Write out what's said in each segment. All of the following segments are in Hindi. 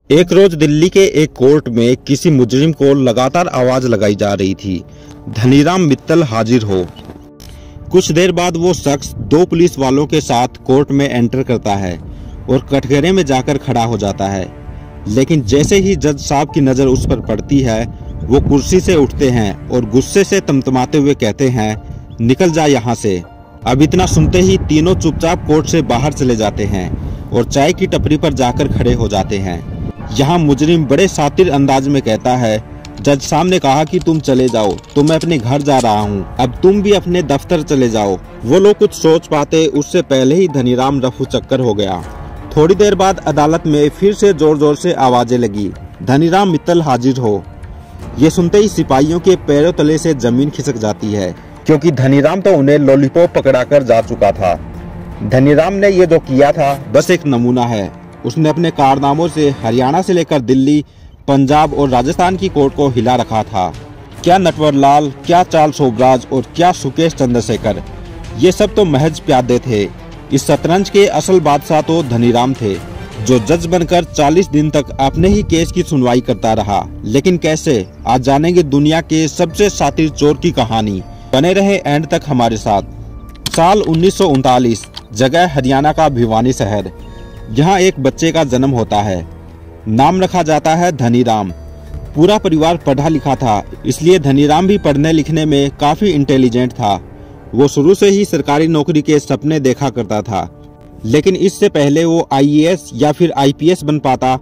एक रोज दिल्ली के एक कोर्ट में किसी मुजरिम को लगातार आवाज लगाई जा रही थी, धनीराम मित्तल हाजिर हो। कुछ देर बाद वो शख्स दो पुलिस वालों के साथ कोर्ट में एंटर करता है और कटघरे में जाकर खड़ा हो जाता है। लेकिन जैसे ही जज साहब की नजर उस पर पड़ती है, वो कुर्सी से उठते हैं और गुस्से से तमतमाते हुए कहते हैं, निकल जा यहाँ से। अब इतना सुनते ही तीनों चुपचाप कोर्ट से बाहर चले जाते हैं और चाय की टपरी पर जाकर खड़े हो जाते हैं। यहाँ मुजरिम बड़े सातिर अंदाज में कहता है, जज साहब ने कहा कि तुम चले जाओ, तो मैं अपने घर जा रहा हूँ, अब तुम भी अपने दफ्तर चले जाओ। वो लोग कुछ सोच पाते उससे पहले ही धनीराम रफू चक्कर हो गया। थोड़ी देर बाद अदालत में फिर से जोर जोर से आवाजें लगी, धनीराम मित्तल हाजिर हो। ये सुनते ही सिपाहियों के पैरों तले से जमीन खिसक जाती है, क्योंकि धनीराम तो उन्हें लॉलीपॉप पकड़ाकर जा चुका था। धनीराम ने ये जो किया था बस एक नमूना है। उसने अपने कारनामों से हरियाणा से लेकर दिल्ली, पंजाब और राजस्थान की कोर्ट को हिला रखा था। क्या नटवर लाल, क्या चार्ल्स शोभराज और क्या सुकेश चंद्रशेखर, ये सब तो महज प्यादे थे। इस शतरंज के असल बादशाह तो धनीराम थे, जो जज बनकर 40 दिन तक अपने ही केस की सुनवाई करता रहा। लेकिन कैसे, आज जानेंगे दुनिया के सबसे शातिर चोर की कहानी। बने रहे एंड तक हमारे साथ। साल 1939, जगह हरियाणा का भिवानी शहर। यहाँ एक बच्चे का जन्म होता है। नाम रखा जाता है धनीराम। पूरा परिवार पढ़ा लिखा था, इसलिए धनीराम भी पढ़ने लिखने में काफी इंटेलिजेंट था। वो शुरू से ही सरकारी नौकरी के सपने देखा करता था, लेकिन इससे पहले वो IAS या फिर IPS बन पाता,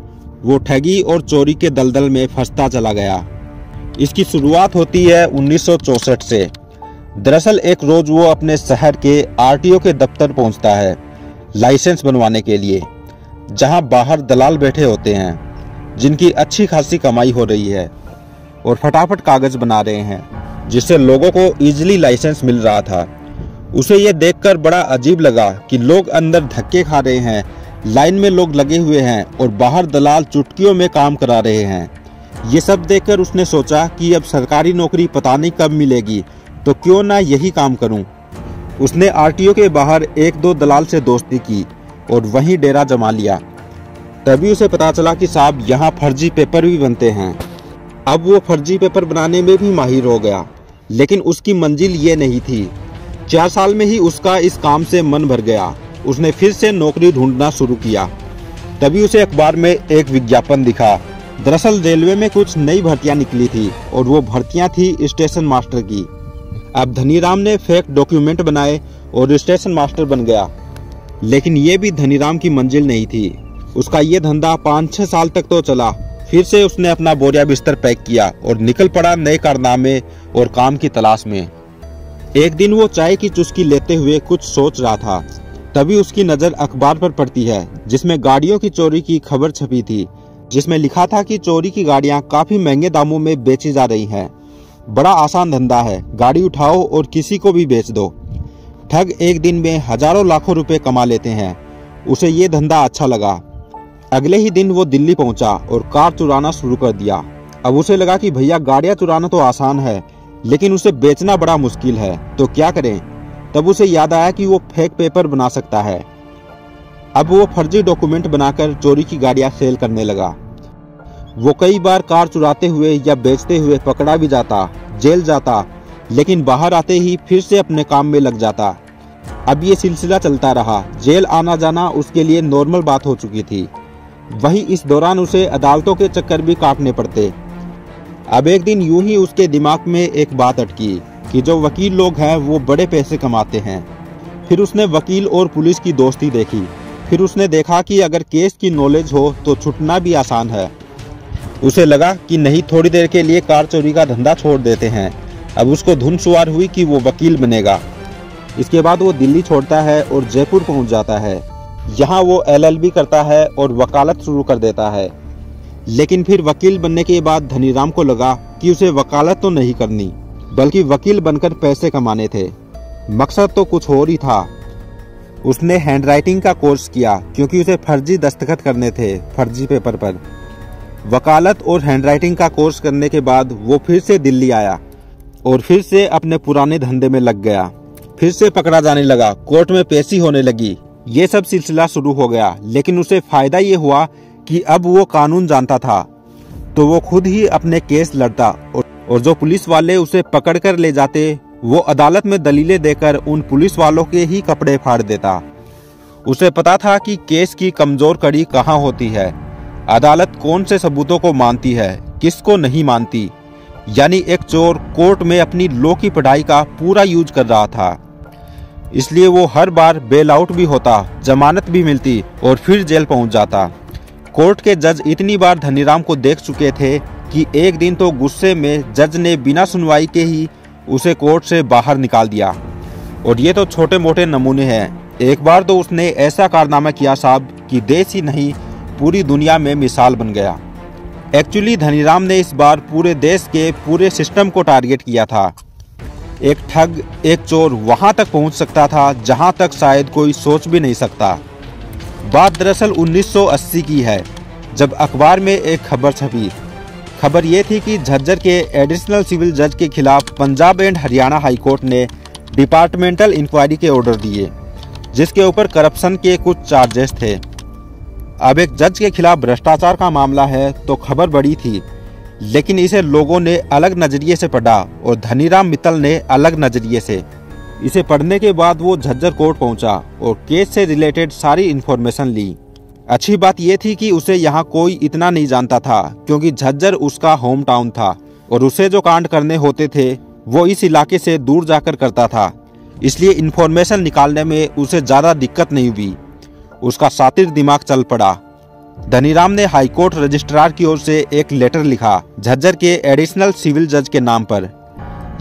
वो ठगी और चोरी के दलदल में फंसता चला गया। इसकी शुरुआत होती है 1964 से। दरअसल एक रोज वो अपने शहर के RTO के दफ्तर पहुंचता है लाइसेंस बनवाने के लिए, जहां बाहर दलाल बैठे होते हैं जिनकी अच्छी खासी कमाई हो रही है और फटाफट कागज बना रहे हैं, जिससे लोगों को इजीली लाइसेंस मिल रहा था। उसे ये देखकर बड़ा अजीब लगा कि लोग अंदर धक्के खा रहे हैं, लाइन में लोग लगे हुए हैं और बाहर दलाल चुटकियों में काम करा रहे हैं। ये सब देखकर उसने सोचा कि अब सरकारी नौकरी पता नहीं कब मिलेगी, तो क्यों ना यही काम करूं। उसने RTO के बाहर एक दो दलाल से दोस्ती की और वहीं डेरा जमा लिया। तभी उसे पता चला कि साहब यहाँ फर्जी पेपर भी बनते हैं। अब वो फर्जी पेपर बनाने में भी माहिर हो गया, लेकिन उसकी मंजिल ये नहीं थी। 4 साल में ही उसका इस काम से मन भर गया। उसने फिर से नौकरी ढूंढना शुरू किया। तभी उसे अखबार में एक विज्ञापन दिखा। दरअसल रेलवे में कुछ नई भर्तियां निकली थी और वो भर्तियां थी स्टेशन मास्टर की। अब धनीराम ने फेक डॉक्यूमेंट बनाए और स्टेशन मास्टर बन गया। लेकिन ये भी धनीराम की मंजिल नहीं थी। उसका ये धंधा 5-6 साल तक तो चला। फिर से उसने अपना बोरिया बिस्तर पैक किया और निकल पड़ा नए कारनामे और काम की तलाश में। एक दिन वो चाय की चुस्की लेते हुए कुछ सोच रहा था, तभी उसकी नजर अखबार पर पड़ती है, जिसमें गाड़ियों की चोरी की खबर छपी थी, जिसमें लिखा था कि चोरी की गाड़ियां काफी महंगे दामों में बेची जा रही हैं। बड़ा आसान धंधा है, गाड़ी उठाओ और किसी को भी बेच दो। ठग एक दिन में हजारों लाखों रुपए कमा लेते हैं। उसे ये धंधा अच्छा लगा। अगले ही दिन वो दिल्ली पहुंचा और कार चुराना शुरू कर दिया। अब उसे लगा कि भैया गाड़ियां चुराना तो आसान है, लेकिन उसे बेचना बड़ा मुश्किल है, तो क्या करें। तब उसे याद आया कि वो फेक पेपर बना सकता है। अब वो फर्जी डॉक्यूमेंट बनाकर चोरी की गाड़ियां सेल करने लगा। वो कई बार कार चुराते हुए या बेचते हुए पकड़ा भी जाता, जेल जाता, लेकिन बाहर आते ही फिर से अपने काम में लग जाता। अब ये सिलसिला चलता रहा। जेल आना जाना उसके लिए नॉर्मल बात हो चुकी थी। वही इस दौरान उसे अदालतों के चक्कर भी काटने पड़ते। अब एक दिन यूं ही उसके दिमाग में एक बात अटकी कि जो वकील लोग हैं वो बड़े पैसे कमाते हैं। फिर उसने वकील और पुलिस की दोस्ती देखी। फिर उसने देखा कि अगर केस की नॉलेज हो तो छुटना भी आसान है। उसे लगा कि नहीं, थोड़ी देर के लिए कार चोरी का धंधा छोड़ देते हैं। अब उसको धुन सवार हुई कि वो वकील बनेगा। इसके बाद वो दिल्ली छोड़ता है और जयपुर पहुंच जाता है। यहाँ वो LLB करता है और वकालत शुरू कर देता है। लेकिन फिर वकील बनने के बाद धनीराम को लगा कि उसे वकालत तो नहीं करनी, बल्कि वकील बनकर पैसे कमाने थे। मकसद तो कुछ और ही था। उसने हैंडराइटिंग का कोर्स किया, क्योंकि उसे फर्जी दस्तखत करने थे फर्जी पेपर पर। वकालत और हैंडराइटिंग का कोर्स करने के बाद वो फिर से दिल्ली आया और फिर से अपने पुराने धंधे में लग गया। फिर से पकड़ा जाने लगा, कोर्ट में पेशी होने लगी। ये सब सिलसिला शुरू हो गया, लेकिन उसे फायदा ये हुआ कि अब वो कानून जानता था तो वो खुद ही अपने केस लड़ता और जो पुलिस वाले उसे पकड़कर ले जाते वो अदालत में दलीलें देकर उन पुलिस वालों के ही कपड़े फाड़ देता। उसे पता था कि केस की कमजोर कड़ी कहाँ होती है, अदालत कौन से सबूतों को मानती है, किसको नहीं मानती। यानी एक चोर कोर्ट में अपनी लॉ की पढ़ाई का पूरा यूज कर रहा था। इसलिए वो हर बार बेल आउट भी होता, जमानत भी मिलती और फिर जेल पहुंच जाता। कोर्ट के जज इतनी बार धनीराम को देख चुके थे कि एक दिन तो गुस्से में जज ने बिना सुनवाई के ही उसे कोर्ट से बाहर निकाल दिया। और ये तो छोटे मोटे नमूने हैं, एक बार तो उसने ऐसा कारनामा किया साहब कि देश ही नहीं पूरी दुनिया में मिसाल बन गया। एक्चुअली धनीराम ने इस बार पूरे देश के पूरे सिस्टम को टारगेट किया था। एक ठग, एक चोर वहां तक पहुंच सकता था जहां तक शायद कोई सोच भी नहीं सकता। बात दरअसल 1980 की है, जब अखबार में एक खबर छपी। खबर ये थी कि झज्जर के एडिशनल सिविल जज के खिलाफ Punjab and Haryana high court ने डिपार्टमेंटल इंक्वायरी के ऑर्डर दिए, जिसके ऊपर करप्शन के कुछ चार्जेस थे। अब एक जज के खिलाफ भ्रष्टाचार का मामला है तो खबर बड़ी थी, लेकिन इसे लोगों ने अलग नजरिए से पढ़ा और धनीराम मित्तल ने अलग नजरिए से। इसे पढ़ने के बाद वो झज्जर कोर्ट पहुंचा और केस से रिलेटेड सारी इन्फॉर्मेशन ली। अच्छी बात यह थी कि उसे यहाँ कोई इतना नहीं जानता था, क्योंकि झज्जर उसका होम टाउन था और उसे जो कांड करने होते थे वो इस इलाके से दूर जाकर करता था। इसलिए इन्फॉर्मेशन निकालने में उसे ज़्यादा दिक्कत नहीं हुई। उसका शातिर दिमाग चल पड़ा। धनीराम ने हाईकोर्ट रजिस्ट्रार की ओर से एक लेटर लिखा झज्जर के एडिशनल सिविल जज के नाम पर।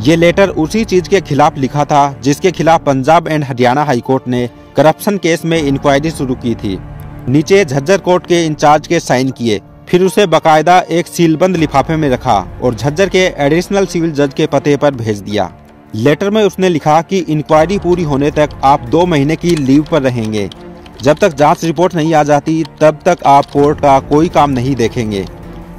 ये लेटर उसी चीज के खिलाफ लिखा था जिसके खिलाफ पंजाब एंड हरियाणा हाईकोर्ट ने करप्शन केस में इंक्वायरी शुरू की थी। नीचे झज्जर कोर्ट के इंचार्ज के साइन किए, फिर उसे बाकायदा एक सीलबंद लिफाफे में रखा और झज्जर के एडिशनल सिविल जज के पते पर भेज दिया। लेटर में उसने लिखा कि इंक्वायरी पूरी होने तक आप 2 महीने की लीव पर रहेंगे। जब तक जांच रिपोर्ट नहीं आ जाती तब तक आप कोर्ट का कोई काम नहीं देखेंगे।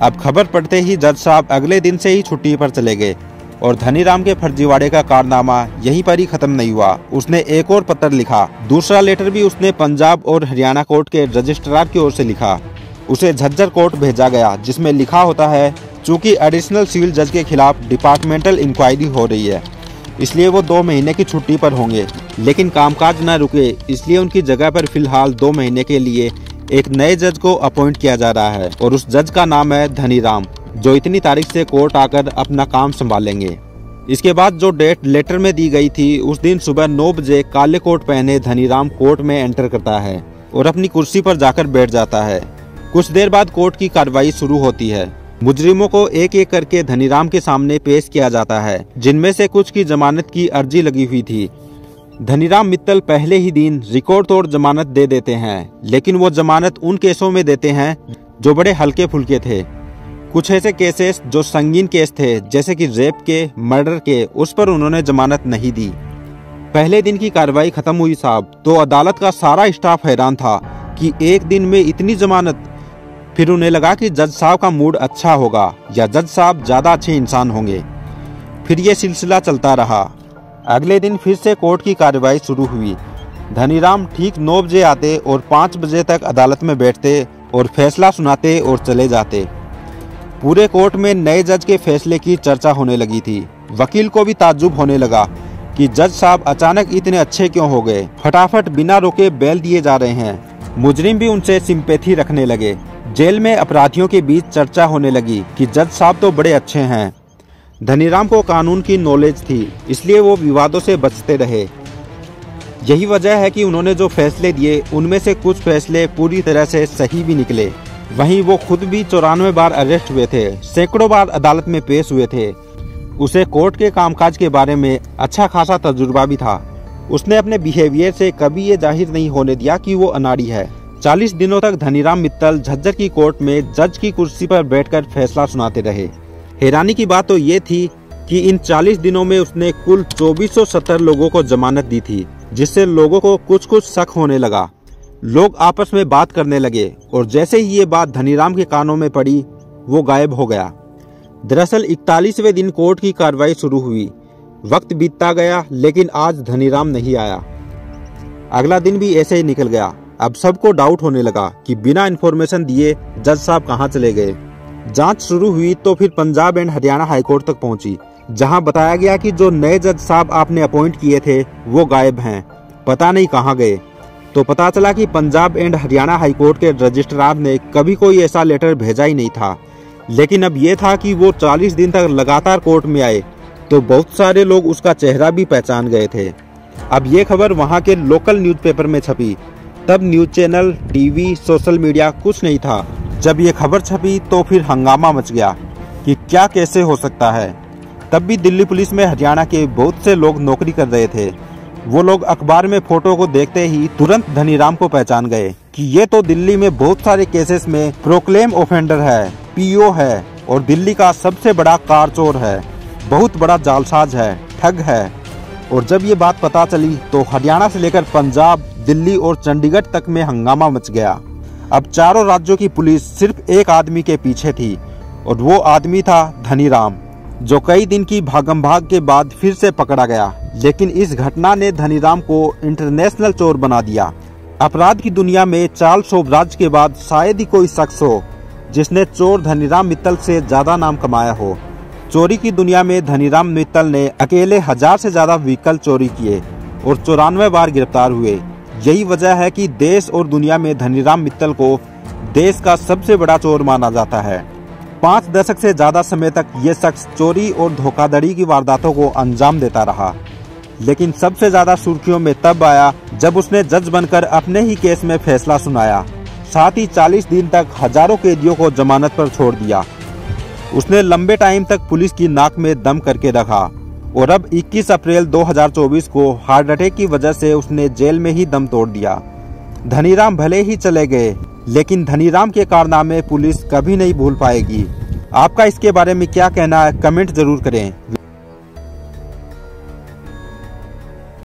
अब खबर पड़ते ही जज साहब अगले दिन से ही छुट्टी पर चले गए और धनीराम के फर्जीवाड़े का कारनामा यहीं पर ही खत्म नहीं हुआ। उसने एक और पत्र लिखा। दूसरा लेटर भी उसने पंजाब और हरियाणा कोर्ट के रजिस्ट्रार की ओर से लिखा। उसे झज्जर कोर्ट भेजा गया, जिसमें लिखा होता है चूंकि एडिशनल सिविल जज के खिलाफ डिपार्टमेंटल इंक्वायरी हो रही है, इसलिए वो 2 महीने की छुट्टी पर होंगे, लेकिन कामकाज न रुके, इसलिए उनकी जगह पर फिलहाल 2 महीने के लिए एक नए जज को अपॉइंट किया जा रहा है और उस जज का नाम है धनीराम, जो इतनी तारीख से कोर्ट आकर अपना काम संभालेंगे। इसके बाद जो डेट लेटर में दी गई थी, उस दिन सुबह 9 बजे काले कोट पहने धनीराम कोर्ट में एंटर करता है और अपनी कुर्सी पर जाकर बैठ जाता है। कुछ देर बाद कोर्ट की कार्रवाई शुरू होती है। मुजरिमों को एक एक करके धनीराम के सामने पेश किया जाता है, जिनमें से कुछ की जमानत की अर्जी लगी हुई थी। धनीराम मित्तल पहले ही दिन रिकॉर्ड तोड़ जमानत दे देते हैं, लेकिन वो जमानत उन केसों में देते हैं जो बड़े हल्के फुल्के थे। कुछ ऐसे केसेस जो संगीन केस थे, जैसे कि रेप के, मर्डर के, उस पर उन्होंने जमानत नहीं दी। पहले दिन की कार्रवाई खत्म हुई साहब तो अदालत का सारा स्टाफ हैरान था कि एक दिन में इतनी जमानत। फिर उन्हें लगा कि जज साहब का मूड अच्छा होगा या जज साहब ज्यादा अच्छे इंसान होंगे। फिर ये सिलसिला चलता रहा। अगले दिन फिर से कोर्ट की कार्रवाई शुरू हुई। धनीराम ठीक 9 बजे आते और 5 बजे तक अदालत में बैठते और फैसला सुनाते और चले जाते। पूरे कोर्ट में नए जज के फैसले की चर्चा होने लगी थी। वकील को भी ताज्जुब होने लगा कि जज साहब अचानक इतने अच्छे क्यों हो गए, फटाफट बिना रोके बेल दिए जा रहे हैं। मुजरिम भी उनसे सिंपैथी रखने लगे। जेल में अपराधियों के बीच चर्चा होने लगी कि जज साहब तो बड़े अच्छे हैं। धनीराम को कानून की नॉलेज थी, इसलिए वो विवादों से बचते रहे। यही वजह है कि उन्होंने जो फैसले दिए उनमें से कुछ फैसले पूरी तरह से सही भी निकले। वहीं वो खुद भी 94 बार अरेस्ट हुए थे, सैकड़ों बार अदालत में पेश हुए थे। उसे कोर्ट के कामकाज के बारे में अच्छा खासा तजुर्बा भी था। उसने अपने बिहेवियर से कभी ये जाहिर नहीं होने दिया कि वो अनाड़ी है। 40 दिनों तक धनीराम मित्तल झज्जर की कोर्ट में जज की कुर्सी पर बैठकर फैसला सुनाते रहे। हैरानी की बात तो ये थी कि इन 40 दिनों में उसने कुल 2470 लोगों को जमानत दी थी, जिससे लोगों को कुछ कुछ शक होने लगा। लोग आपस में बात करने लगे और जैसे ही ये बात धनीराम के कानों में पड़ी वो गायब हो गया। दरअसल 41वें दिन कोर्ट की कार्रवाई शुरू हुई। वक्त बीतता गया, लेकिन आज धनीराम नहीं आया। अगला दिन भी ऐसे ही निकल गया। अब सबको डाउट होने लगा कि बिना इन्फॉर्मेशन दिए जज साहब कहां चले गए। जांच शुरू हुई तो फिर पंजाब एंड हरियाणा हाईकोर्ट तक पहुंची, जहां बताया गया कि जो नए जज साहब आपने अपॉइंट किए थे वो गायब हैं, पता नहीं कहां गए। तो पता चला कि पंजाब एंड हरियाणा हाईकोर्ट के रजिस्ट्रार ने कभी कोई ऐसा लेटर भेजा ही नहीं था। लेकिन अब ये था कि वो 40 दिन तक लगातार कोर्ट में आए, तो बहुत सारे लोग उसका चेहरा भी पहचान गए थे। अब ये खबर वहाँ के लोकल न्यूज़पेपर में छपी। तब news channel, TV, social media कुछ नहीं था। जब ये खबर छपी तो फिर हंगामा मच गया कि क्या कैसे हो सकता है। तब भी दिल्ली पुलिस में हरियाणा के बहुत से लोग नौकरी कर रहे थे। वो लोग अखबार में फोटो को देखते ही तुरंत धनीराम को पहचान गए कि ये तो दिल्ली में बहुत सारे केसेस में प्रोक्लेम ऑफेंडर है, पीओ है और दिल्ली का सबसे बड़ा कार चोर है, बहुत बड़ा जालसाज है, ठग है। और जब ये बात पता चली तो हरियाणा से लेकर पंजाब, दिल्ली और चंडीगढ़ तक में हंगामा मच गया। अब चारों राज्यों की पुलिस सिर्फ एक आदमी के पीछे थी और वो आदमी था धनीराम, जो कई दिन की भागम भाग के बाद फिर से पकड़ा गया। लेकिन इस घटना ने धनीराम को इंटरनेशनल चोर बना दिया। अपराध की दुनिया में चार्ल्स शोभराज के बाद शायद ही कोई शख्स हो जिसने चोर धनीराम मित्तल से ज्यादा नाम कमाया हो। चोरी की दुनिया में धनीराम मित्तल ने अकेले 1000 से ज्यादा व्हीकल चोरी किए और 94 बार गिरफ्तार हुए। यही वजह है कि देश और दुनिया में धनीराम मित्तल को देश का सबसे बड़ा चोर माना जाता है। 5 दशक से ज्यादा समय तक ये शख्स चोरी और धोखाधड़ी की वारदातों को अंजाम देता रहा। लेकिन सबसे ज्यादा सुर्खियों में तब आया जब उसने जज बनकर अपने ही केस में फैसला सुनाया। साथ ही 40 दिन तक हजारों कैदियों को जमानत पर छोड़ दिया। उसने लंबे टाइम तक पुलिस की नाक में दम करके रखा और अब 21 अप्रैल 2024 को हार्ट अटैक की वजह से उसने जेल में ही दम तोड़ दिया। धनीराम भले ही चले गए, लेकिन धनीराम के कारनामे पुलिस कभी नहीं भूल पाएगी। आपका इसके बारे में क्या कहना है, कमेंट जरूर करें।